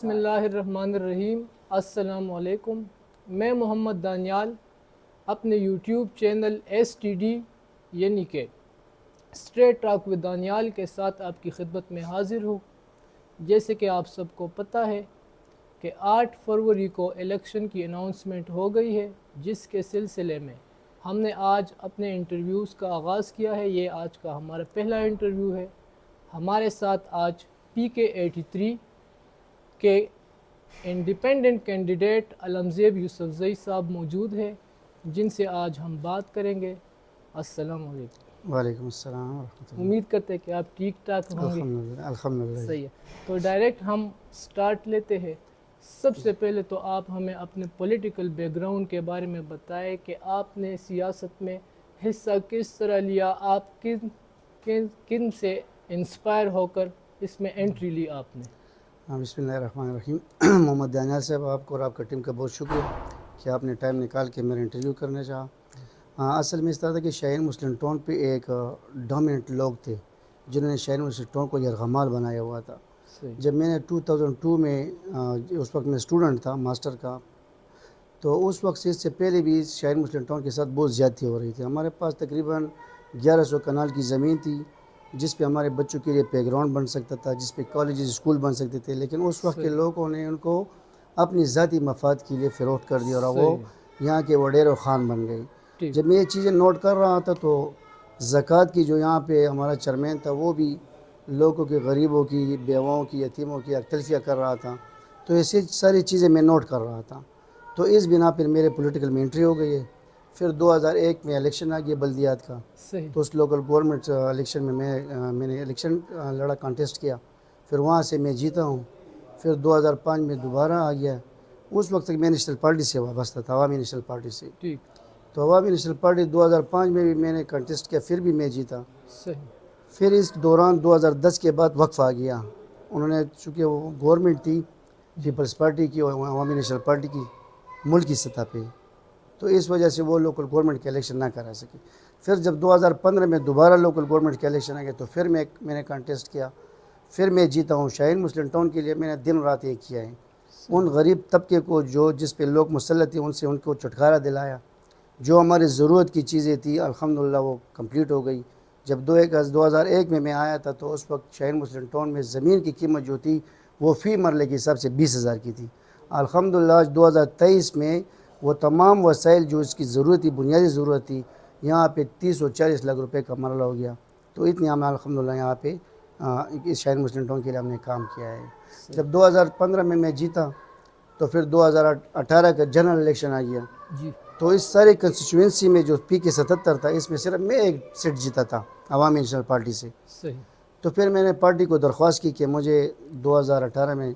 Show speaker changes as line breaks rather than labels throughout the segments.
بسم اللہ الرحمن الرحیم۔ السلام علیکم، میں محمد دانیال اپنے یوٹیوب چینل STD یعنی کہ اسٹریٹ ٹاک ود دانیال کے ساتھ آپ کی خدمت میں حاضر ہوں۔ جیسے کہ آپ سب کو پتہ ہے کہ 8 فروری کو الیکشن کی اناؤنسمنٹ ہو گئی ہے، جس کے سلسلے میں ہم نے آج اپنے انٹرویوز کا آغاز کیا ہے۔ یہ آج کا ہمارا پہلا انٹرویو ہے۔ ہمارے ساتھ آج PK83 کے انڈیپینڈنٹ کینڈیڈیٹ علمزیب یوسفزئی صاحب موجود ہیں، جن سے آج ہم بات کریں گے۔ السلام علیکم۔
وعلیکم السلام ورحمۃ اللہ۔
امید کرتے ہیں کہ آپ ٹھیک ٹھاک ہوں گے۔
الحمدللہ
صحیح ہے، تو ڈائریکٹ ہم سٹارٹ لیتے ہیں۔ سب سے پہلے تو آپ ہمیں اپنے پولیٹیکل بیک گراؤنڈ کے بارے میں بتائیں کہ آپ نے سیاست میں حصہ کس طرح لیا، آپ کن سے انسپائر ہو کر اس میں انٹری لی آپ نے؟
بسم اللہ الرحمن الرحیم۔ محمد دانیال صاحب، آپ کو اور آپ کا ٹیم کا بہت شکریہ کہ آپ نے ٹائم نکال کے میرا انٹرویو کرنے چاہا۔ اصل میں اس طرح تھا کہ شاہین مسلم ٹاؤن پہ ایک ڈومیننٹ لوگ تھے جنہوں نے شاہین مسلم ٹاؤن کو یرغمال بنایا ہوا تھا۔ جب میں نے 2002 میں اس وقت میں اسٹوڈنٹ تھا ماسٹر کا، تو اس وقت سے اس سے پہلے بھی شاہین مسلم ٹاؤن کے ساتھ بہت زیادتی ہو رہی تھی۔ ہمارے پاس تقریباً 1100 کنال کی زمین تھی جس پہ ہمارے بچوں کے لیے پلے گراؤنڈ بن سکتا تھا، جس پہ کالجز اسکول بن سکتے تھے، لیکن اس وقت کے لوگوں نے ان کو اپنی ذاتی مفاد کے لیے فروخت کر دیا اور وہ یہاں کے وڈیر و خان بن گئی۔ جب میں یہ چیزیں نوٹ کر رہا تھا تو زکوٰۃ کی جو یہاں پہ ہمارا چیئرمین تھا وہ بھی لوگوں کے غریبوں کی، بیواؤں کی، یتیموں کی تلفیہ کر رہا تھا، تو ایسی ساری چیزیں میں نوٹ کر رہا تھا۔ تو اس بنا پر میرے پولیٹیکل میں انٹری ہو گئی ہے۔ پھر 2001 میں الیکشن آ گیا بلدیات کا، تو اس لوکل گورنمنٹ الیکشن میں میں نے الیکشن لڑا، کانٹیسٹ کیا، پھر وہاں سے میں جیتا ہوں۔ پھر 2005 میں دوبارہ آ گیا۔ اس وقت تک میں نیشنل پارٹی سے وابستہ تھا، عوامی نیشنل پارٹی سے۔ تو عوامی نیشنل پارٹی 2005 میں بھی میں نے کانٹیسٹ کیا، پھر بھی میں جیتا۔ پھر اس دوران 2010 کے بعد وقف آ گیا۔ انہوں نے چونکہ وہ گورنمنٹ تھی پیپلز پارٹی کی اور عوامی نیشنل پارٹی کی ملکی سطح پہ، تو اس وجہ سے وہ لوکل گورنمنٹ کے الیکشن نہ کرا سکے۔ پھر جب 2015 میں دوبارہ لوکل گورنمنٹ کے الیکشن آ گئے تو پھر میں نے کانٹیسٹ کیا، پھر میں جیتا ہوں۔ شاہین مسلم ٹاؤن کے لیے میں نے دن رات ایک کیا ہے۔ ان غریب طبقے کو جس پہ لوگ مسلط تھے ان کو چھٹکارا دلایا۔ جو ہماری ضرورت کی چیزیں تھیں الحمدللہ وہ کمپلیٹ ہو گئی۔ جب 2001 میں آیا تھا تو اس وقت شاہین مسلم ٹاؤن میں زمین کی قیمت جو تھی وہ فی مرلے کے حساب سے 20,000 کی تھی۔ الحمدللہ آج 2023 میں وہ تمام وسائل جو اس کی ضرورت تھی، بنیادی ضرورت تھی، یہاں پہ 30 اور 40 لاکھ روپے کا مرلہ ہو گیا۔ تو اتنی ہم الحمدللہ یہاں پہ اس شاہین مسلم ٹاؤن کے لیے ہم نے کام کیا ہے۔ جب 2015 میں جیتا تو پھر 2018 کا جنرل الیکشن آ گیا، تو اس سارے کنسٹیچوئنسی میں جو PK77 تھا اس میں صرف میں ایک سیٹ جیتا تھا عوامی نیشنل پارٹی سے۔ تو پھر میں نے پارٹی کو درخواست کی کہ مجھے 2018 میں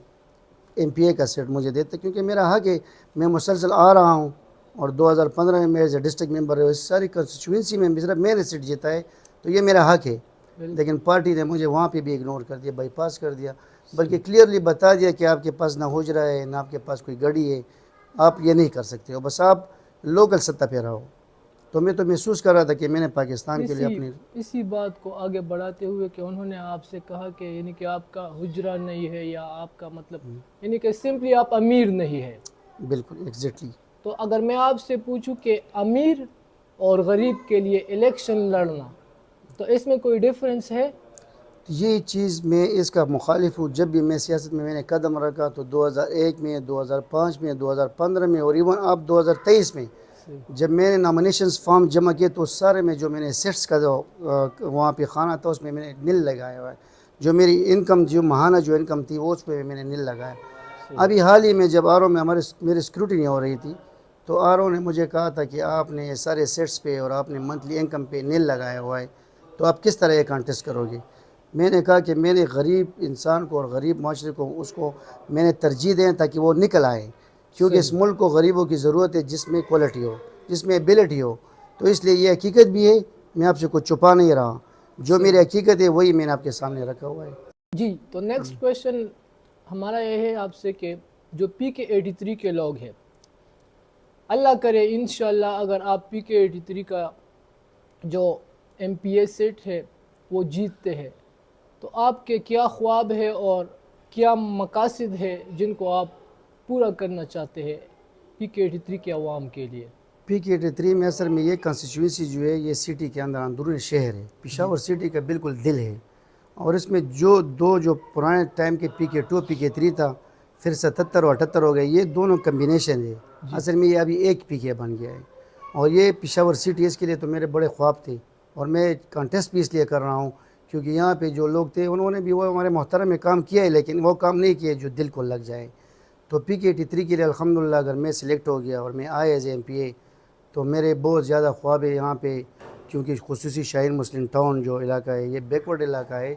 MPA کا سیٹ مجھے دیتے، کیونکہ میرا حق ہے، میں مسلسل آ رہا ہوں، اور 2015 میں میرے ڈسٹرکٹ ممبر ہے، اس ساری کنسٹیچوئنسی میں صرف میں نے سیٹ جیتا ہے، تو یہ میرا حق ہے۔ لیکن پارٹی نے مجھے وہاں پہ بھی اگنور کر دیا، بائی پاس کر دیا، بلکہ کلیئرلی بتا دیا کہ آپ کے پاس نہ حجرہ ہے، نہ آپ کے پاس کوئی گاڑی ہے، آپ یہ نہیں کر سکتے ہو، بس آپ لوکل سطح پہ رہو۔ تو میں تو محسوس کر رہا تھا کہ میں نے پاکستان کے لیے
اسی بات کو آگے بڑھاتے ہوئے کہ انہوں نے آپ سے کہا کہ یعنی کہ آپ کا حجرہ نہیں ہے، یا آپ کا مطلب یعنی کہ سمپلی آپ امیر نہیں ہے۔
بالکل ایگزیکٹلی۔
تو اگر میں آپ سے پوچھوں کہ امیر اور غریب کے لیے الیکشن لڑنا، تو اس میں کوئی ڈیفرنس ہے؟
یہ چیز میں اس کا مخالف ہوں۔ جب بھی میں سیاست میں نے قدم رکھا تو 2001 میں، 2005 میں، 2015 میں اور ایون اب 2023 میں جب میں نے نامینیشنز فارم جمع کیے تو سارے میں جو میں نے سیٹس کا جو وہاں پہ خانہ تھا اس میں نے نل لگایا ہوا ہے۔ جو میری انکم جو ماہانہ جو انکم تھی وہ اس پہ میں نے نل لگایا۔ ابھی حال ہی میں جب RO میں میری اسکروٹنی ہو رہی تھی تو RO نے مجھے کہا تھا کہ آپ نے سارے سیٹس پہ اور آپ نے منتھلی انکم پہ نل لگایا ہوا ہے، تو آپ کس طرح یہ کانٹیسٹ کرو گے؟ میں نے کہا کہ میرے غریب انسان کو اور غریب معاشرے کو اس کو میں نے ترجیح دیں تاکہ وہ نکل آئے، کیونکہ اس ملک کو غریبوں کی ضرورت ہے جس میں کوالٹی ہو، جس میں ایبلٹی ہو۔ تو اس لیے یہ حقیقت بھی ہے، میں آپ سے کچھ چھپا نہیں رہا، جو میری حقیقت ہے وہی میں نے آپ کے سامنے رکھا ہوا ہے۔
جی، تو نیکسٹ کویشچن ہمارا یہ ہے آپ سے کہ جو PK83 کے لوگ ہیں، اللہ کرے انشاءاللہ اگر آپ PK83 کا جو MPA سیٹ ہے وہ جیتتے ہیں، تو آپ کے کیا خواب ہے اور کیا مقاصد ہے جن کو آپ پورا کرنا چاہتے ہیں PK83 کے عوام کے لیے؟
PK83 میں اصل میں یہ کنسٹیچوئنسی جو ہے یہ سٹی کے اندر اندرونی شہر ہے، پشاور سٹی کا بالکل دل ہے، اور اس میں جو پرانے ٹائم کے PK2 PK3 تھا، پھر 77 اور 78 ہو گئے، یہ دونوں کمبینیشن ہے، اصل میں یہ ابھی ایک PK بن گیا ہے، اور یہ پشاور سٹی اس کے لیے تو میرے بڑے خواب تھے، اور میں کانٹیسٹ بھی اس لیے کر رہا ہوں کیونکہ یہاں پہ جو لوگ تھے انہوں نے بھی وہ ہمارے محترم میں کام کیا ہے، لیکن وہ کام نہیں کیے جو دل کو لگ جائے. تو PK83 کے لیے الحمدللہ اگر میں سلیکٹ ہو گیا اور میں آیا ایز MP تو میرے بہت زیادہ خواب ہے یہاں پہ، کیونکہ خصوصی شاہین مسلم ٹاؤن جو علاقہ ہے یہ بیکورڈ علاقہ ہے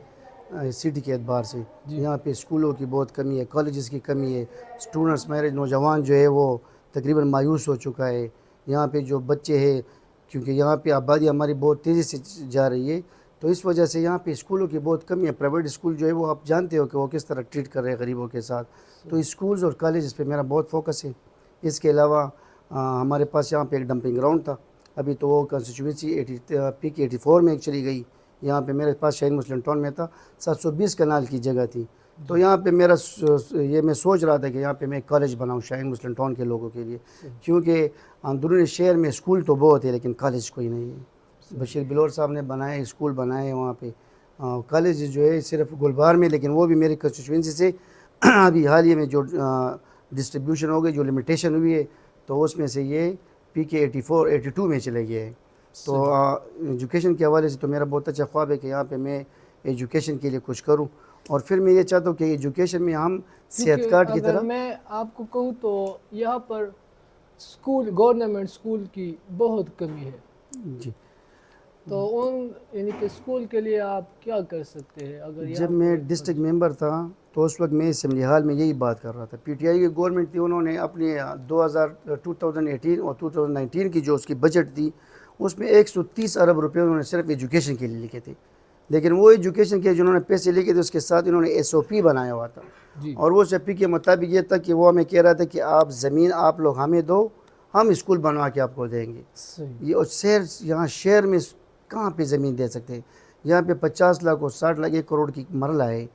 سٹی کے اعتبار سے. یہاں پہ اسکولوں کی بہت کمی ہے، کالجز کی کمی ہے، اسٹوڈنٹس میرے نوجوان جو ہے وہ تقریباً مایوس ہو چکا ہے. یہاں پہ جو بچے ہیں، کیونکہ یہاں پہ آبادی ہماری بہت تیزی سے جا رہی ہے، تو اس وجہ سے یہاں پہ اسکولوں کی بہت کمی ہے. پرائیویٹ اسکول جو ہے وہ آپ جانتے ہو کہ وہ کس طرح ٹریٹ کر رہے ہیں غریبوں کے ساتھ. تو اسکولز اور کالجز پہ میرا بہت فوکس ہے. اس کے علاوہ ہمارے پاس یہاں پہ ایک ڈمپنگ گراؤنڈ تھا، ابھی تو وہ کنسٹیچوئنسی PK84 میں چلی گئی. یہاں پہ میرے پاس شاہین مسلم ٹاؤن میں تھا 720 کنال کی جگہ تھی، تو یہاں پہ میرا یہ میں سوچ رہا تھا کہ یہاں پہ میں کالج بناؤں شاہین مسلم ٹاؤن کے لوگوں کے لیے، کیونکہ اندرونی شہر میں اسکول تو بہت ہے لیکن کالج کوئی نہیں ہے. بشیر بلور صاحب نے بنائے اسکول بنائے وہاں پہ، کالج جو ہے صرف گلبار میں، لیکن وہ بھی میری کنسٹیچوئنسی سے ابھی حالیہ میں جو ڈسٹریبیوشن ہو گئی، جو لمیٹیشن ہوئی ہے، تو اس میں سے یہ PK82 میں چلے گئے ہیں. تو ایجوکیشن کے حوالے سے تو میرا بہت اچھا خواب ہے کہ یہاں پہ میں ایجوکیشن کے لیے کچھ کروں، اور پھر میں یہ چاہتا ہوں کہ ایجوکیشن میں ہم صحت کارڈ کی
اگر
طرح.
میں آپ کو کہوں تو یہاں پر گورنمنٹ اسکول کی بہت کمی ہے،
جی،
تو یعنی کہ اسکول کے لیے آپ کیا کر سکتے ہیں؟ اگر
جب میں ڈسٹرکٹ ممبر تھا تو اس وقت میں اسمبلی ہال میں یہی بات کر رہا تھا. PTI کی گورنمنٹ تھی، انہوں نے اپنی 2018 اور 2019 کی جو اس کی بجٹ تھی اس میں 130 ارب روپے انہوں نے صرف ایجوکیشن کے لیے لکھے تھے، لیکن وہ ایجوکیشن کے جنہوں نے پیسے لکھے تھے اس کے ساتھ انہوں نے SOP بنایا ہوا تھا، اور وہ SOP کے مطابق یہ تھا کہ وہ ہمیں کہہ رہا تھا کہ آپ زمین آپ لوگ ہمیں دو، ہم اسکول بنوا کے آپ کو دیں گے. یہ اور یہاں شہر میں کہاں پہ زمین دے سکتے ہیں؟ یہاں پہ 50 لاکھ اور 60 لاکھ 1 کروڑ کی مرلہ ہے،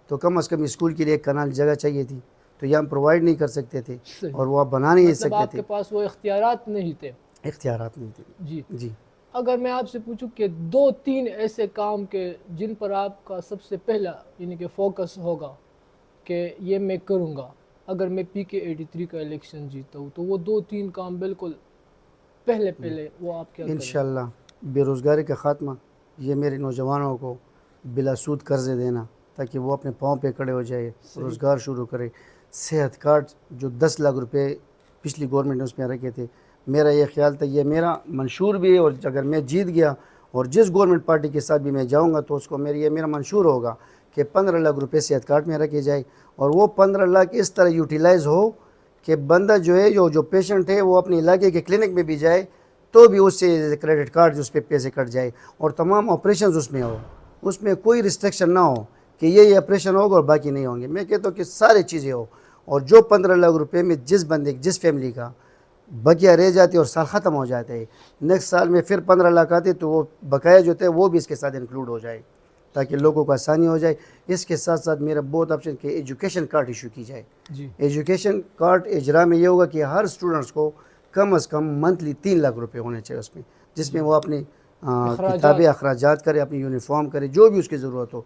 تو کم از کم اسکول کے لیے ایک کنال جگہ چاہیے تھی، تو یہ ہم پرووائڈ نہیں کر سکتے تھے اور وہ آپ بنا نہیں سکتے
آپ
تھے.
کے پاس وہ اختیارات نہیں تھے.
اختیارات نہیں تھے.
جی. اگر میں آپ سے پوچھوں کہ 2-3 ایسے کام کے جن پر آپ کا سب سے پہلا یعنی کہ فوکس ہوگا کہ یہ میں کروں گا اگر میں PK83 کا الیکشن جیتا ہوں، تو وہ 2-3 کام بالکل پہلے وہ آپ کیا کریں؟
انشاءاللہ بے روزگاری کا خاتمہ، یہ میرے نوجوانوں کو بلا سود قرضے دینا تاکہ وہ اپنے پاؤں پہ کھڑے ہو جائے، روزگار شروع کرے. صحت کارڈ جو 10 لاکھ روپے پچھلی گورنمنٹ نے اس میں رکھے تھے، میرا یہ خیال تھا یہ میرا منشور بھی ہے، اور اگر میں جیت گیا اور جس گورنمنٹ پارٹی کے ساتھ بھی میں جاؤں گا تو اس کو یہ میرا منشور ہوگا کہ 15 لاکھ روپے صحت کارڈ میں رکھے جائے، اور وہ 15 لاکھ اس طرح یوٹیلائز ہو کہ بندہ جو ہے جو پیشنٹ ہے وہ اپنے علاقے کے کلینک میں بھی جائے تو بھی اس سے کریڈٹ کارڈ اس پہ پیسے کٹ جائے، اور تمام آپریشنز اس میں ہو، اس میں کوئی ریسٹرکشن نہ ہو کہ یہ آپریشن ہوگا اور باقی نہیں ہوں گے. میں کہتا ہوں کہ سارے چیزیں ہو، اور جو 15 لاکھ روپے میں جس بندے جس فیملی کا بقیہ رہ جاتے اور سال ختم ہو جاتے ہیں، نیکسٹ سال میں پھر 15 لاکھ آتے تو وہ بقایا جو تھے وہ بھی اس کے ساتھ انکلوڈ ہو جائے تاکہ لوگوں کو آسانی ہو جائے. اس کے ساتھ ساتھ میرا بہت آپشن کہ ایجوکیشن کارڈ ایشو کی جائے. ایجوکیشن کارڈ اجرا میں یہ ہوگا کہ ہر اسٹوڈنٹس کو کم از کم منتھلی 3 لاکھ روپے ہونے چاہیے اس میں، جس میں وہ اپنی کتابیں اخراجات کرے، اپنی یونیفارم کرے، جو بھی اس کی ضرورت ہو،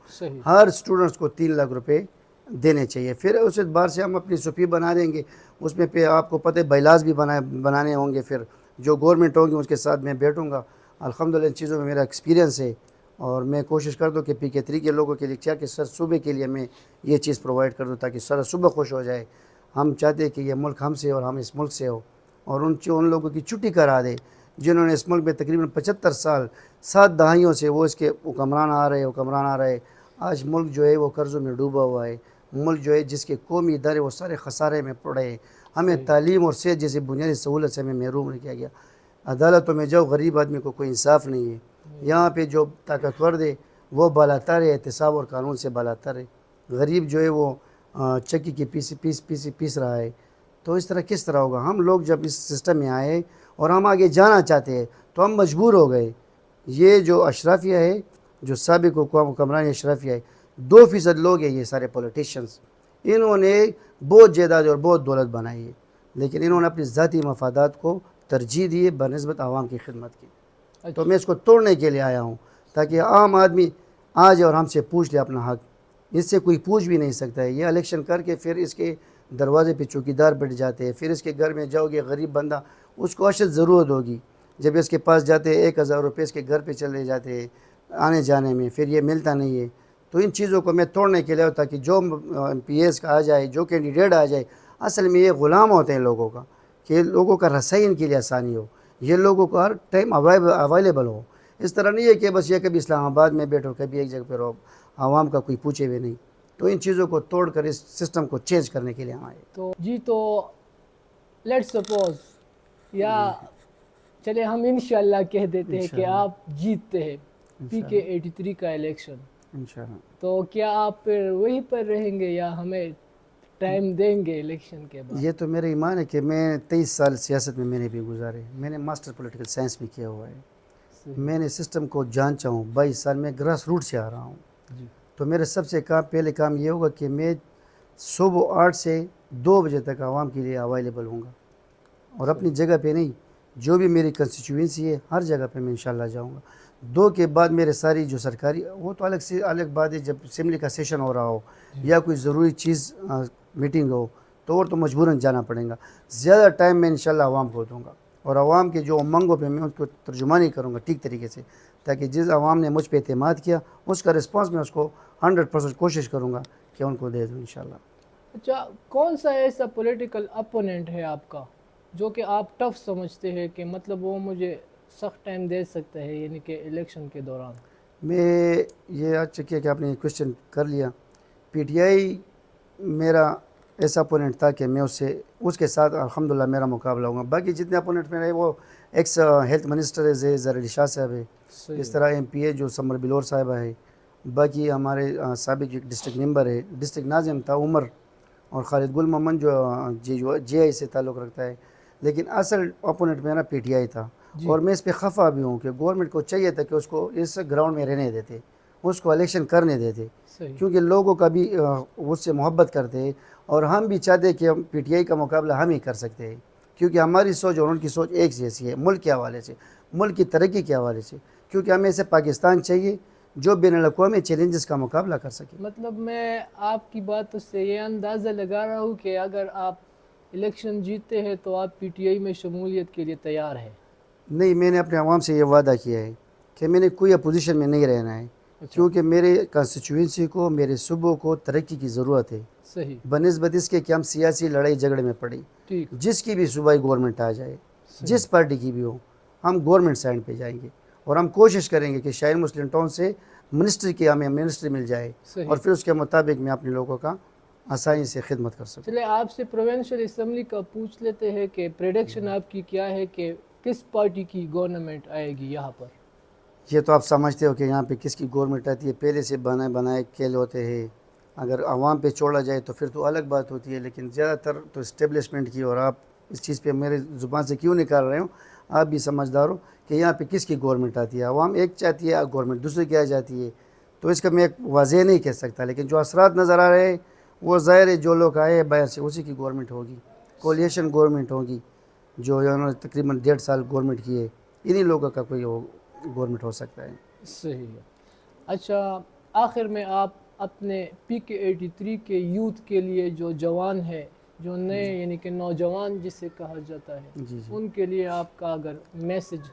ہر اسٹوڈنٹس کو 3 لاکھ روپے دینے چاہیے. پھر اس اعتبار سے ہم اپنی SOP بنا دیں گے، اس میں پہ آپ کو پتہ ہے بائیلاز بھی بنانے ہوں گے. پھر جو گورنمنٹ ہوگی اس کے ساتھ میں بیٹھوں گا. الحمدللہ ان چیزوں میں میرا ایکسپیرینس ہے، اور میں کوشش کرتا ہوں کہ PK3 کے لوگوں کے لیے کیا کہ سر صوبے کے لیے میں یہ چیز پرووائڈ کر دوں تاکہ سر صبح خوش ہو جائے. ہم چاہتے ہیں کہ یہ ملک ہم سے اور ہم اس ملک سے ہو، اور ان لوگوں کی چھٹی کرا دے جنہوں نے اس ملک میں تقریباً 75 سال 7 دہائیوں سے وہ اس کے حکمران آ رہے. آج ملک جو ہے وہ قرضوں میں ڈوبا ہوا ہے. ملک جو ہے جس کے قومی ادارے وہ سارے خسارے میں پڑے ہیں. ہمیں تعلیم اور صحت جیسے بنیادی سہولت سے ہمیں محروم کیا گیا. عدالتوں میں جاؤ غریب آدمی کو کوئی انصاف نہیں ہے. یہاں پہ جو طاقتور دے وہ بالاتر ہے، احتساب اور قانون سے بالاتر ہے. غریب جو ہے وہ چکی کی پیس رہا ہے. تو اس طرح کس طرح ہوگا؟ ہم لوگ جب اس سسٹم میں آئے اور ہم آگے جانا چاہتے ہیں تو ہم مجبور ہو گئے. یہ جو اشرافیہ ہے، جو سابق حکمران اشرافیہ ہے، 2% لوگ ہیں یہ سارے پولیٹیشنز. انہوں نے بہت جائیداد اور بہت دولت بنائی ہے، لیکن انہوں نے اپنی ذاتی مفادات کو ترجیح دی بنسبت عوام کی خدمت کی۔ تو میں اس کو توڑنے کے لیے آیا ہوں تاکہ عام آدمی آ جائے اور ہم سے پوچھ لے اپنا حق۔ اس سے کوئی پوچھ بھی نہیں سکتا ہے، یہ الیکشن کر کے پھر اس کے دروازے پہ چوکیدار بیٹھ جاتے ہیں، پھر اس کے گھر میں جاؤ گے غریب بندہ، اس کو اشد ضرورت ہوگی، جب اس کے پاس جاتے 1000 روپے اس کے گھر پہ چلے جاتے ہیں آنے جانے میں، پھر یہ ملتا نہیں ہے۔ تو ان چیزوں کو میں توڑنے کے لیے ہوں تاکہ جو ایم پی ایس کا آ جائے، جو کینڈیڈیٹ آ جائے، اصل میں یہ غلام ہوتے ہیں لوگوں کا، کہ لوگوں کا رسائی ان کے لیے آسانی ہو، یہ لوگوں کو ہر ٹائم اویلیبل ہو۔ اس طرح نہیں ہے کہ بس یہ کبھی اسلام آباد میں بیٹھو کبھی ایک جگہ پہ رہو، عوام کا کوئی پوچھے ہوئے نہیں۔ تو ان چیزوں کو توڑ کر اس سسٹم کو چینج کرنے کے لیے ہم آئے۔
تو جی، تو لیٹ سپوز یا چلے ہم انشاءاللہ کہہ دیتے ہیں کہ آپ جیتتے ہیں PK83 کا الیکشن،
انشاءاللہ
تو کیا آپ پھر وہیں پر رہیں گے یا ہمیں ٹائم دیں گے الیکشن کے بعد؟
یہ تو میرا ایمان ہے کہ میں 23 سال سیاست میں نے بھی گزارے، میں نے ماسٹر پولیٹیکل سائنس بھی کیا ہوا ہے، میں نے سسٹم کو جانچا ہوں، 22 سال میں گراس روٹ سے آ رہا ہوں۔ تو میرے سب سے پہلے کام یہ ہوگا کہ میں صبح 8 سے 2 بجے تک عوام کے لیے اویلیبل ہوں گا، اور اپنی جگہ پہ نہیں، جو بھی میری کنسٹیچوئنسی ہے ہر جگہ پہ میں انشاءاللہ جاؤں گا۔ 2 کے بعد میرے ساری جو سرکاری، وہ تو الگ بات ہے، جب اسمبلی کا سیشن ہو رہا ہو یا کوئی ضروری چیز میٹنگ ہو تو اور تو مجبوراً جانا پڑے گا۔ زیادہ ٹائم میں انشاءاللہ عوام کو دوں گا، اور عوام کے جو امنگوں پہ میں اس کو ترجمانی کروں گا ٹھیک طریقے سے، تاکہ جس عوام نے مجھ پہ اعتماد کیا اس کا رسپانس میں اس کو 100% کوشش کروں گا کہ ان کو دے دوں انشاءاللہ۔
اچھا، کون سا ایسا پولیٹیکل اپوننٹ ہے آپ کا جو کہ آپ ٹف سمجھتے ہیں کہ مطلب وہ مجھے سخت ٹائم دے سکتا ہے، یعنی کہ الیکشن کے دوران؟
میں یہ اچھا کیا کہ آپ نے کوشچن کر لیا۔ PTI میرا ایسا اپوننٹ تھا کہ میں اس کے ساتھ الحمدللہ میرا مقابلہ ہوگا۔ باقی جتنے اپوننٹ میرے وہ ایکس ہیلتھ منسٹر ہے زہر علی شاہ صاحب ہے، اس طرح MP جو سمر بلور صاحبہ ہے، باقی ہمارے سابق ڈسٹرکٹ ممبر ہے، ڈسٹرکٹ ناظم تھا عمر، اور خالد گل محمد جو GI سے تعلق رکھتا ہے۔ لیکن اصل اپوننٹ میرا PTI تھا، اور میں اس پہ خفا بھی ہوں کہ گورنمنٹ کو چاہیے تھا کہ اس کو اس گراؤنڈ میں رہنے دیتے، اس کو الیکشن کرنے دیتے، کیونکہ لوگوں کا بھی اس سے محبت کرتے ہیں، اور ہم بھی چاہتے ہیں کہ ہم PTI کا مقابلہ ہم ہی کر سکتے ہیں، کیونکہ ہماری سوچ اور ان کی سوچ ایک جیسی ہے، ملک کے حوالے سے، ملک کی ترقی کے حوالے سے، کیونکہ ہمیں ایسے پاکستان چاہیے جو بین الاقوامی چیلنجز کا مقابلہ کر سکے۔
مطلب میں آپ کی باتوں سے یہ اندازہ لگا رہا ہوں کہ اگر آپ الیکشن جیتے ہیں تو آپ PTI میں شمولیت کے لیے تیار ہیں؟
نہیں، میں نے اپنے عوام سے یہ وعدہ کیا ہے کہ میں نے کوئی اپوزیشن میں نہیں رہنا ہے، کیونکہ میرے کنسٹیچوئنسی کو، میرے صوبوں کو ترقی کی ضرورت ہے،
صحیح،
بنسبت اس کے کہ ہم سیاسی لڑائی جھگڑے میں پڑی۔
ٹھیک،
جس کی بھی صوبائی گورنمنٹ آ جائے، جس پارٹی کی بھی ہو، ہم گورنمنٹ سائڈ پہ جائیں گے، اور ہم کوشش کریں گے کہ شاہین مسلم ٹاؤن سے منسٹری کی ہمیں منسٹری مل جائے، اور پھر اس کے مطابق میں اپنے لوگوں کا آسانی سے خدمت کر سکوں۔
چلے آپ سے پروونشل اسمبلی کا پوچھ لیتے ہیں کہ پریڈکشن آپ کی کیا ہے کہ کس پارٹی کی گورنمنٹ آئے گی یہاں پر؟
یہ تو آپ سمجھتے ہو کہ یہاں پہ کس کی گورنمنٹ آتی ہے، پہلے سے بنائے کھیل ہوتے ہیں، اگر عوام پہ چھوڑا جائے تو پھر تو الگ بات ہوتی ہے، لیکن زیادہ تر تو اسٹیبلشمنٹ کی، اور آپ اس چیز پہ میرے زبان سے کیوں نکال رہے ہوں، آپ بھی سمجھدار ہو کہ یہاں پہ کس کی گورنمنٹ آتی ہے، عوام ایک چاہتی ہے، گورنمنٹ دوسرے کی آ جاتی ہے، تو اس کا میں ایک واضح نہیں کہہ سکتا، لیکن جو اثرات نظر آ رہے ہیں وہ ظاہر ہے جو لوگ آئے باہر سے اسی کی گورنمنٹ ہوگی، کولیشن گورنمنٹ ہوگی، جو انہوں نے تقریباً 1.5 سال گورنمنٹ کی ہے، انہی لوگوں کا کوئی گورنمنٹ ہو سکتا ہے۔
صحیح ہے۔ اچھا، آخر میں آپ اپنے PK83 کے یوتھ کے لیے، جو جوان ہے، جو نئے یعنی کہ نوجوان جسے کہا جاتا ہے، ان کے لیے آپ کا اگر میسج؟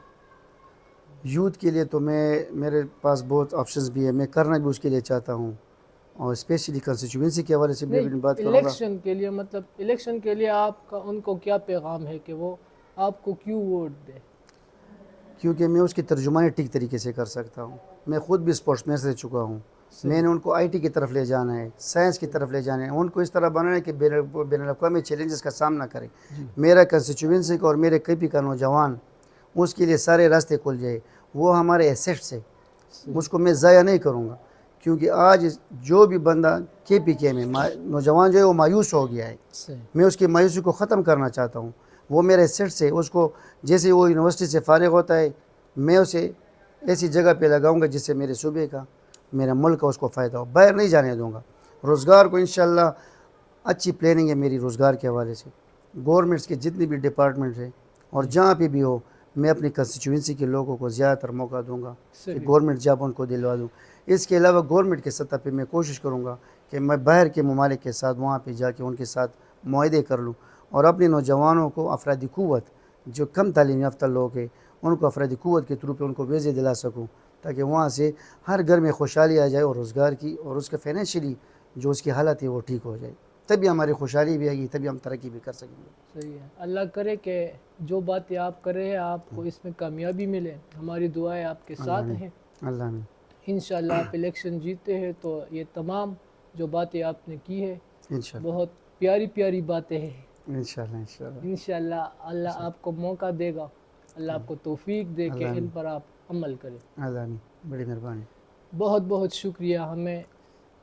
یوتھ کے لیے تو میرے پاس بہت آپشنز بھی ہے، میں کرنا بھی اس کے لیے چاہتا ہوں، اور اسپیشلی کنسٹیچوئنسی کے حوالے سے بھی اپنی بات کروں گا۔
الیکشن کے لیے، مطلب الیکشن کے لیے آپ کا ان کو کیا پیغام ہے کہ وہ آپ کو کیوں ووٹ دے؟
کیونکہ میں اس کی ترجمانی ٹھیک طریقے سے کر سکتا ہوں، میں خود بھی اسپورٹس مین سے چکا ہوں، میں نے ان کو IT کی طرف لے جانا ہے، سائنس کی طرف لے جانا ہے، ان کو اس طرح بنانا ہے کہ بین الاقوامی چیلنجز کا سامنا کرے، میرا کنسٹیچوئنسی کا اور میرے KP کا نوجوان اس کے لیے سارے راستے کھل جائے، وہ ہمارے ایسیٹس ہے، اس کو میں ضائع نہیں کروں گا، کیونکہ آج جو بھی بندہ KP میں نوجوان جو ہے وہ مایوس ہو گیا ہے، میں اس کی مایوسی کو ختم کرنا چاہتا ہوں، وہ میرے ایسیٹس ہے، اس کو جیسے وہ یونیورسٹی سے فارغ ہوتا ہے میں اسے ایسی جگہ پہ لگاؤں گا جس سے میرے صوبے کا، میرا ملک کا اس کو فائدہ ہو، باہر نہیں جانے دوں گا، روزگار کو انشاءاللہ اچھی پلاننگ ہے میری روزگار کے حوالے سے. گورنمنٹس کے جتنے بھی ڈپارٹمنٹ ہیں اور جہاں پہ بھی ہو میں اپنی کنسٹیچوئنسی کے لوگوں کو زیادہ تر موقع دوں گا کہ
صحیح.
گورنمنٹ جاب ان کو دلوا دوں. اس کے علاوہ گورنمنٹ کے سطح پہ میں کوشش کروں گا کہ میں باہر کے ممالک کے ساتھ وہاں پہ جا کے ان کے ساتھ معاہدے کر لوں اور اپنے نوجوانوں کو افرادی قوت جو کم تعلیم یافتہ لوگ ہیں ان کو افرادی قوت کے تھرو پہ ان کو ویزے دلا سکوں تاکہ وہاں سے ہر گھر میں خوشحالی آ جائے اور روزگار کی اور اس کے فائنینشلی جو اس کی حالت ہے وہ ٹھیک ہو جائے. تبھی ہماری خوشحالی بھی آئے گی, تبھی ہم ترقی بھی کر سکیں گے.
صحیح ہے. اللہ کرے کہ جو باتیں آپ کر رہے ہیں آپ کو اس میں کامیابی ملے. ہماری دعائیں آپ کے ساتھ ہیں.
اللہ آمین.
انشاءاللہ آپ الیکشن جیتے ہیں تو یہ تمام جو باتیں آپ نے کی ہے
انشاءاللہ
بہت پیاری پیاری باتیں ہیں.
انشاءاللہ انشاءاللہ
انشاءاللہ اللہ آپ کو موقع دے گا. اللہ آپ کو توفیق دے کہ ان پر آپ عمل کریں.
اللہ آمین. بڑی مہربانی.
بہت بہت شکریہ ہمیں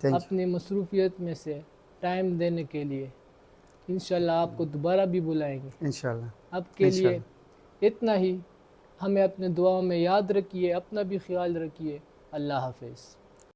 تھینک
اپنی مصروفیت میں سے ٹائم دینے کے لیے. انشاءاللہ آپ کو دوبارہ بھی بلائیں گے.
یو. انشاءاللہ
اب کے لیے اتنا ہی. ہمیں اپنے دعاؤں میں یاد رکھیے, اپنا بھی خیال رکھیے. اللہ حافظ.